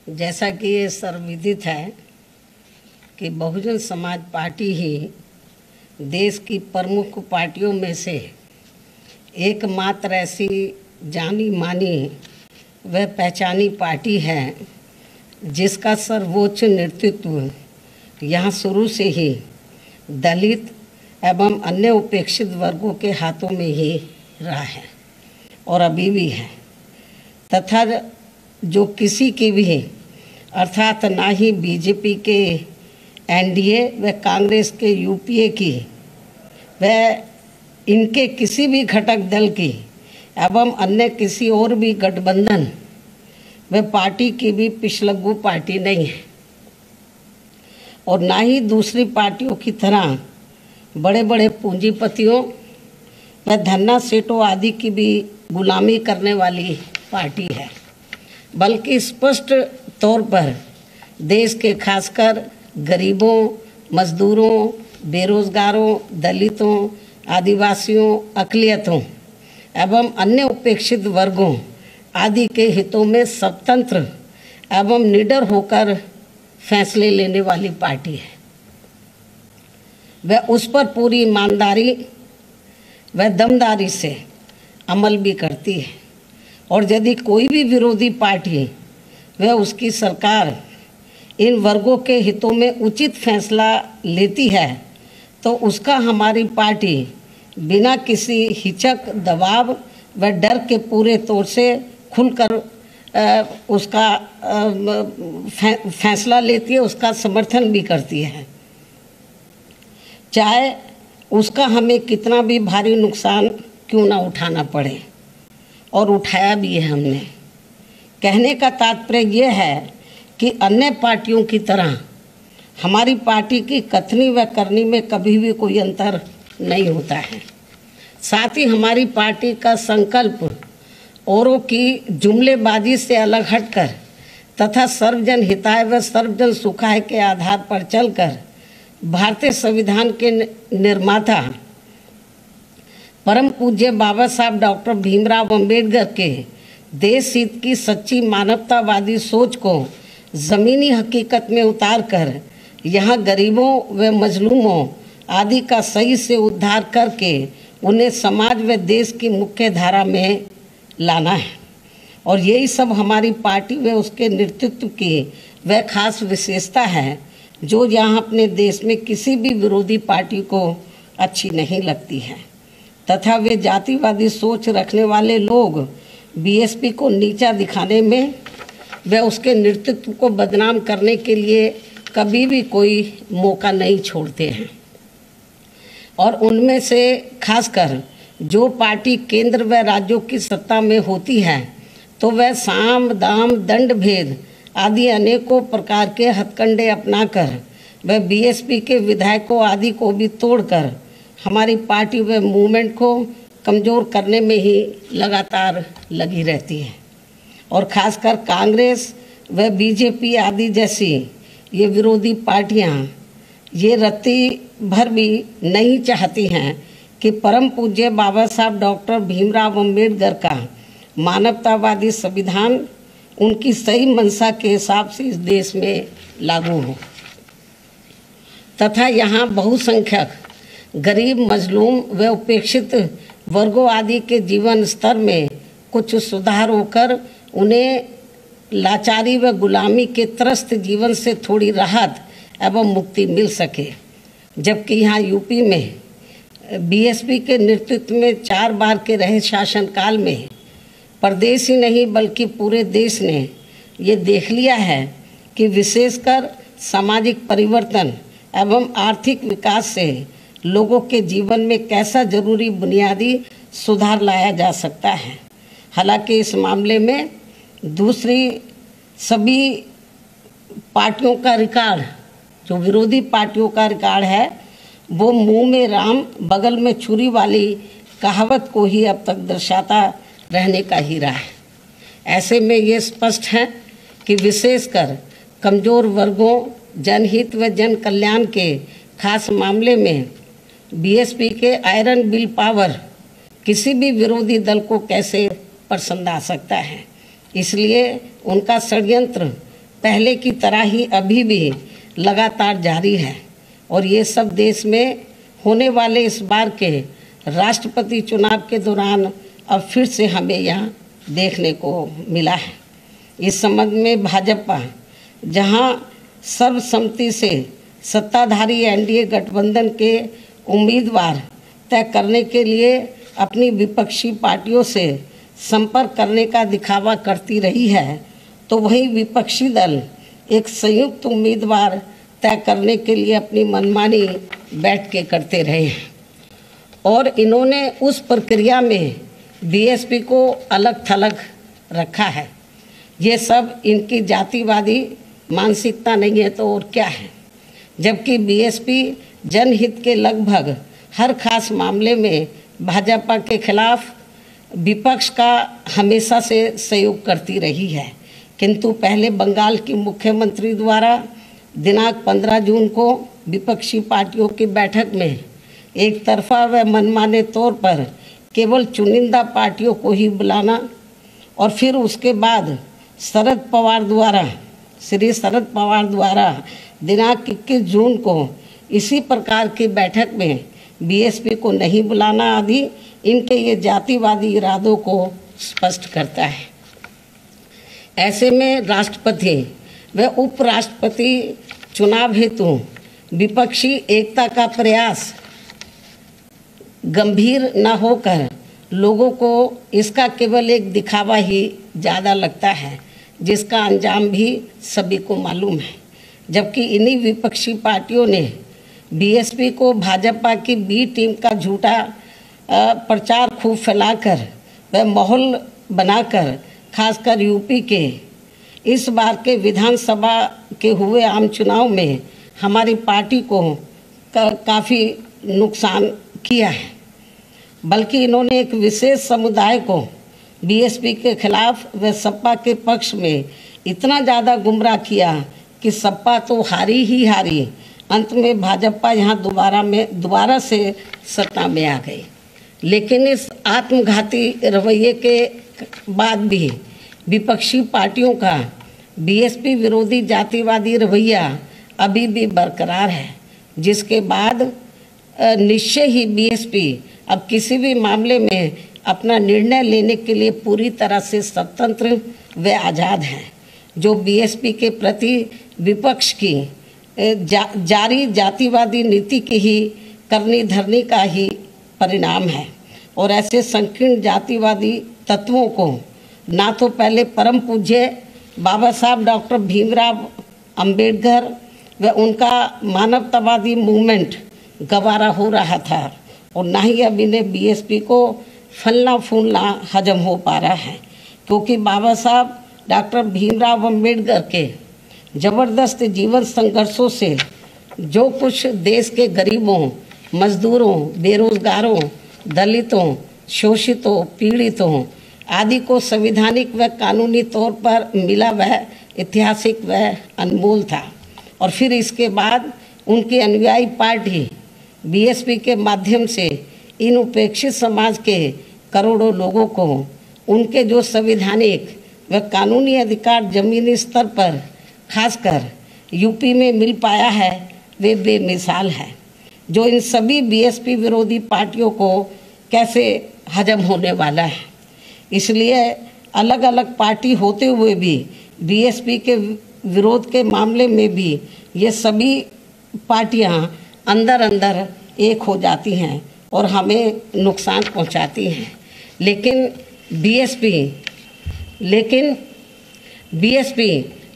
जैसा कि ये सर्वविदित है कि बहुजन समाज पार्टी ही देश की प्रमुख पार्टियों में से एकमात्र ऐसी जानी मानी व पहचानी पार्टी है जिसका सर्वोच्च नेतृत्व यहाँ शुरू से ही दलित एवं अन्य उपेक्षित वर्गों के हाथों में ही रहा है और अभी भी है, तथा जो किसी की भी अर्थात ना ही बीजेपी के एनडीए व कांग्रेस के यूपीए की व इनके किसी भी घटक दल की एवं अन्य किसी और भी गठबंधन व पार्टी की भी पिछलग्गू पार्टी नहीं है और ना ही दूसरी पार्टियों की तरह बड़े बड़े पूंजीपतियों व धन्ना सेठों आदि की भी गुलामी करने वाली पार्टी है, बल्कि स्पष्ट तौर पर देश के खासकर गरीबों, मजदूरों, बेरोजगारों, दलितों, आदिवासियों, अक़लियतों एवं अन्य उपेक्षित वर्गों आदि के हितों में स्वतंत्र एवं निडर होकर फैसले लेने वाली पार्टी है। वह उस पर पूरी ईमानदारी व दमदारी से अमल भी करती है और यदि कोई भी विरोधी पार्टी व उसकी सरकार इन वर्गों के हितों में उचित फैसला लेती है तो उसका हमारी पार्टी बिना किसी हिचक, दबाव व डर के पूरे तौर से खुलकर उसका फैसला लेती है, उसका समर्थन भी करती है, चाहे उसका हमें कितना भी भारी नुकसान क्यों ना उठाना पड़े, और उठाया भी है हमने। कहने का तात्पर्य यह है कि अन्य पार्टियों की तरह हमारी पार्टी की कथनी व करनी में कभी भी कोई अंतर नहीं होता है। साथ ही हमारी पार्टी का संकल्प औरों की जुमलेबाजी से अलग हटकर तथा सर्वजन हिताय व सर्वजन सुखाय के आधार पर चलकर भारतीय संविधान के निर्माता परम पूज्य बाबा साहब डॉक्टर भीमराव अंबेडकर के देश हित की सच्ची मानवतावादी सोच को ज़मीनी हकीकत में उतार कर यहाँ गरीबों व मजलूमों आदि का सही से उद्धार करके उन्हें समाज व देश की मुख्य धारा में लाना है। और यही सब हमारी पार्टी व उसके नेतृत्व की वह खास विशेषता है जो यहाँ अपने देश में किसी भी विरोधी पार्टी को अच्छी नहीं लगती है, तथा वे जातिवादी सोच रखने वाले लोग बीएसपी को नीचा दिखाने में व उसके नेतृत्व को बदनाम करने के लिए कभी भी कोई मौका नहीं छोड़ते हैं। और उनमें से खासकर जो पार्टी केंद्र व राज्यों की सत्ता में होती है तो वह साम दाम दंड भेद आदि अनेकों प्रकार के हथकंडे अपनाकर वह बीएसपी के विधायकों आदि को भी तोड़कर हमारी पार्टी व मूवमेंट को कमज़ोर करने में ही लगातार लगी रहती है। और खासकर कांग्रेस व बीजेपी आदि जैसी ये विरोधी पार्टियां ये रत्ती भर भी नहीं चाहती हैं कि परम पूज्य बाबा साहब डॉक्टर भीमराव अंबेडकर का मानवतावादी संविधान उनकी सही मंशा के हिसाब से इस देश में लागू हो तथा यहाँ बहुसंख्यक गरीब, मजलूम व उपेक्षित वर्गों आदि के जीवन स्तर में कुछ सुधार होकर उन्हें लाचारी व गुलामी के त्रस्त जीवन से थोड़ी राहत एवं मुक्ति मिल सके। जबकि यहाँ यूपी में बीएसपी के नेतृत्व में 4 बार के रहे शासनकाल में प्रदेश ही नहीं बल्कि पूरे देश ने ये देख लिया है कि विशेषकर सामाजिक परिवर्तन एवं आर्थिक विकास से लोगों के जीवन में कैसा जरूरी बुनियादी सुधार लाया जा सकता है। हालांकि इस मामले में दूसरी सभी पार्टियों का रिकॉर्ड, जो विरोधी पार्टियों का रिकॉर्ड है, वो मुंह में राम बगल में छुरी वाली कहावत को ही अब तक दर्शाता रहने का ही रहा है। ऐसे में ये स्पष्ट है कि विशेषकर कमज़ोर वर्गों, जनहित व जन कल्याण के खास मामले में बीएसपी के आयरन विल पावर किसी भी विरोधी दल को कैसे पसंद आ सकता है। इसलिए उनका षड्यंत्र पहले की तरह ही अभी भी लगातार जारी है और ये सब देश में होने वाले इस बार के राष्ट्रपति चुनाव के दौरान अब फिर से हमें यहाँ देखने को मिला है। इस संबंध में भाजपा जहाँ सर्वसम्मति से सत्ताधारी एनडीए गठबंधन के उम्मीदवार तय करने के लिए अपनी विपक्षी पार्टियों से संपर्क करने का दिखावा करती रही है, तो वहीं विपक्षी दल एक संयुक्त उम्मीदवार तय करने के लिए अपनी मनमानी बैठ के करते रहे हैं और इन्होंने उस प्रक्रिया में बीएसपी को अलग थलग रखा है। ये सब इनकी जातिवादी मानसिकता नहीं है तो और क्या है। जबकि बीएसपी जनहित के लगभग हर खास मामले में भाजपा के खिलाफ विपक्ष का हमेशा से सहयोग करती रही है, किंतु पहले बंगाल की मुख्यमंत्री द्वारा दिनांक 15 जून को विपक्षी पार्टियों की बैठक में एक तरफा व मनमाने तौर पर केवल चुनिंदा पार्टियों को ही बुलाना और फिर उसके बाद श्री शरद पवार द्वारा दिनांक 21 जून को इसी प्रकार की बैठक में बीएसपी को नहीं बुलाना आदि इनके ये जातिवादी इरादों को स्पष्ट करता है। ऐसे में राष्ट्रपति व उपराष्ट्रपति चुनाव हेतु विपक्षी एकता का प्रयास गंभीर न होकर लोगों को इसका केवल एक दिखावा ही ज़्यादा लगता है, जिसका अंजाम भी सभी को मालूम है। जबकि इन्हीं विपक्षी पार्टियों ने बीएसपी को भाजपा की बी टीम का झूठा प्रचार खूब फैलाकर व माहौल बनाकर खासकर यूपी के इस बार के विधानसभा के हुए आम चुनाव में हमारी पार्टी को काफ़ी नुकसान किया है। बल्कि इन्होंने एक विशेष समुदाय को बीएसपी के खिलाफ व सपा के पक्ष में इतना ज़्यादा गुमराह किया कि सपा तो हारी ही हारी, अंत में भाजपा यहाँ दोबारा से सत्ता में आ गई। लेकिन इस आत्मघाती रवैये के बाद भी विपक्षी पार्टियों का बीएसपी विरोधी जातिवादी रवैया अभी भी बरकरार है, जिसके बाद निश्चय ही बीएसपी अब किसी भी मामले में अपना निर्णय लेने के लिए पूरी तरह से स्वतंत्र व आज़ाद है, जो बीएसपी के प्रति विपक्ष की जारी जातिवादी नीति की ही करनी धरनी का ही परिणाम है। और ऐसे संकीर्ण जातिवादी तत्वों को ना तो पहले परम पूज्य बाबा साहब डॉक्टर भीमराव अंबेडकर व उनका मानवतावादी मूवमेंट गवारा हो रहा था और ना ही अब इन्हें बीएसपी को फलना फूलना हजम हो पा रहा है, क्योंकि बाबा साहब डॉक्टर भीमराव अंबेडकर के ज़बरदस्त जीवन संघर्षों से जो कुछ देश के गरीबों, मजदूरों, बेरोजगारों, दलितों, शोषितों, पीड़ितों आदि को संवैधानिक व कानूनी तौर पर मिला वह ऐतिहासिक व अनमोल था। और फिर इसके बाद उनकी अनुयायी पार्टी बीएसपी के माध्यम से इन उपेक्षित समाज के करोड़ों लोगों को उनके जो संवैधानिक व कानूनी अधिकार जमीनी स्तर पर खासकर यूपी में मिल पाया है, वे बेमिसाल है, जो इन सभी बीएसपी विरोधी पार्टियों को कैसे हजम होने वाला है। इसलिए अलग अलग पार्टी होते हुए भी बीएसपी के विरोध के मामले में भी ये सभी पार्टियां अंदर अंदर एक हो जाती हैं और हमें नुकसान पहुंचाती हैं। लेकिन बीएसपी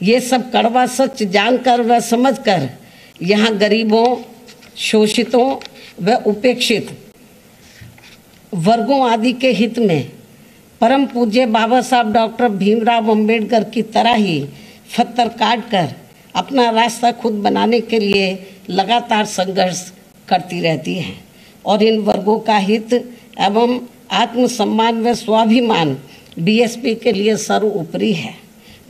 ये सब कड़वा सच जानकर व समझकर यहाँ गरीबों, शोषितों व उपेक्षित वर्गों आदि के हित में परम पूज्य बाबा साहब डॉक्टर भीमराव अंबेडकर की तरह ही पत्थर काट कर अपना रास्ता खुद बनाने के लिए लगातार संघर्ष करती रहती है और इन वर्गों का हित एवं आत्मसम्मान व स्वाभिमान बीएसपी के लिए सर्वोपरि है,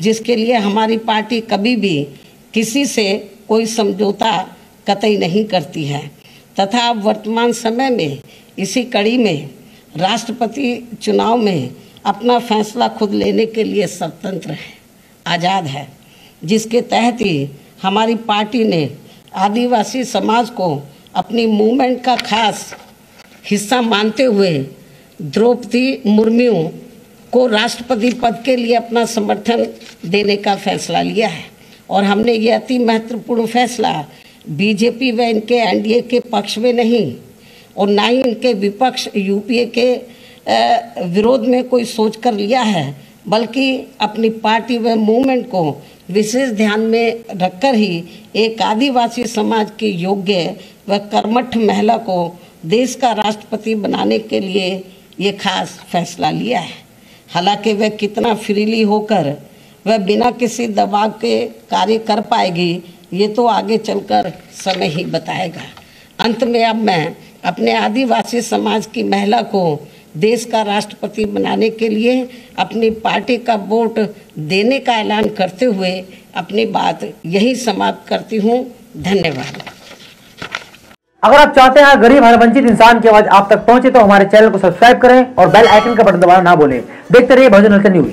जिसके लिए हमारी पार्टी कभी भी किसी से कोई समझौता कतई नहीं करती है तथा अब वर्तमान समय में इसी कड़ी में राष्ट्रपति चुनाव में अपना फैसला खुद लेने के लिए स्वतंत्र है, आज़ाद है। जिसके तहत ही हमारी पार्टी ने आदिवासी समाज को अपनी मूवमेंट का खास हिस्सा मानते हुए द्रौपदी मुर्मू को राष्ट्रपति पद के लिए अपना समर्थन देने का फैसला लिया है। और हमने ये अति महत्वपूर्ण फैसला बीजेपी व इनके एनडीए के पक्ष में नहीं और ना ही इनके विपक्ष यूपीए के विरोध में कोई सोच कर लिया है, बल्कि अपनी पार्टी व मूवमेंट को विशेष ध्यान में रखकर ही एक आदिवासी समाज की योग्य व कर्मठ महिला को देश का राष्ट्रपति बनाने के लिए ये खास फैसला लिया है। हालांकि वह कितना फ्रीली होकर वह बिना किसी दबाव के कार्य कर पाएगी, ये तो आगे चलकर समय ही बताएगा। अंत में अब मैं अपने आदिवासी समाज की महिला को देश का राष्ट्रपति बनाने के लिए अपनी पार्टी का वोट देने का ऐलान करते हुए अपनी बात यही समाप्त करती हूँ। धन्यवाद। अगर आप चाहते हैं गरीब हर वंचित इंसान की आवाज आप तक पहुंचे तो हमारे चैनल को सब्सक्राइब करें और बेल आइकन का बटन दबाना ना भूलें। देखते रहिए बहुजन न्यूज।